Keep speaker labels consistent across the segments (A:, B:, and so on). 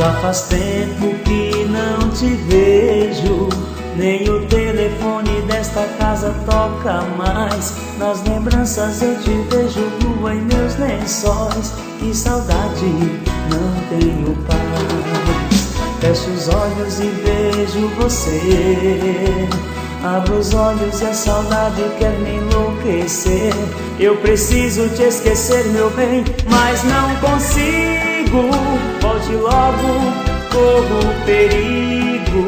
A: Já faz tempo que não te vejo, nem o telefone desta casa toca mais. Nas lembranças eu te vejo nua em meus lençóis. Que saudade, não tenho paz. Fecho os olhos e vejo você. Abro os olhos e a saudade quer me enlouquecer. Eu preciso te esquecer, meu bem, mas não consigo. Volte logo, corro perigo.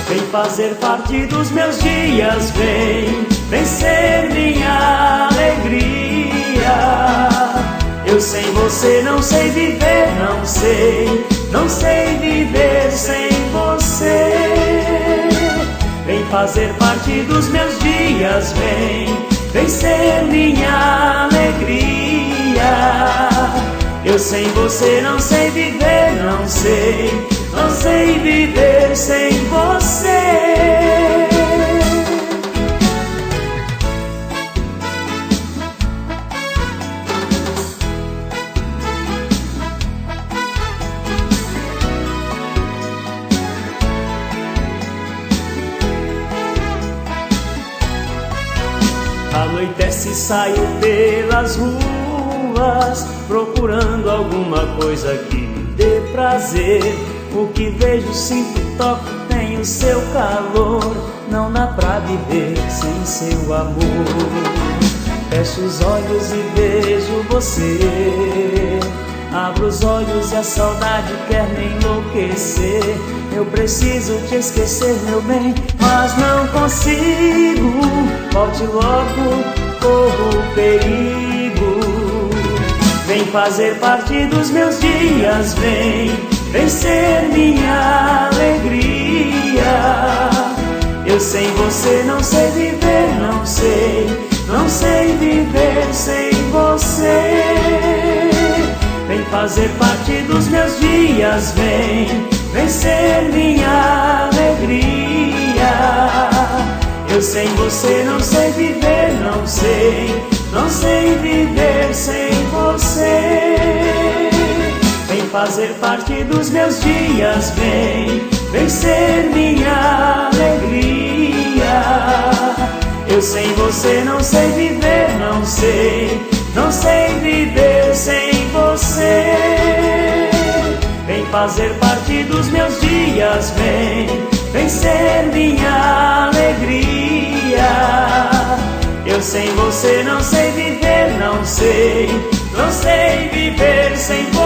A: Vem fazer parte dos meus dias, vem ser minha alegria. Eu sem você não sei viver, não sei viver sem você. Vem fazer parte dos meus dias, vem ser minha alegria. Eu sem você não sei viver, não sei viver sem você. Anoitece e saio pelas ruas, procurando alguma coisa que me dê prazer. O que vejo, sinto, toco, tem o seu calor. Não dá pra viver sem seu amor. Fecho os olhos e vejo você. Abro os olhos e a saudade quer me enlouquecer. Eu preciso te esquecer, meu bem, mas não consigo. Volte logo, corro perigo. Vem fazer parte dos meus dias, vem ser minha alegria. Eu sem você não sei viver, não sei viver sem você. Vem fazer parte dos meus dias, vem ser minha alegria. Eu sem você não sei viver, não sei viver sem você. Vem fazer parte dos meus dias, vem ser minha alegria. Eu sem você não sei viver, não sei viver sem você. Vem fazer parte dos meus dias, vem ser minha alegria. Eu sem você não sei viver, não sei viver sem você.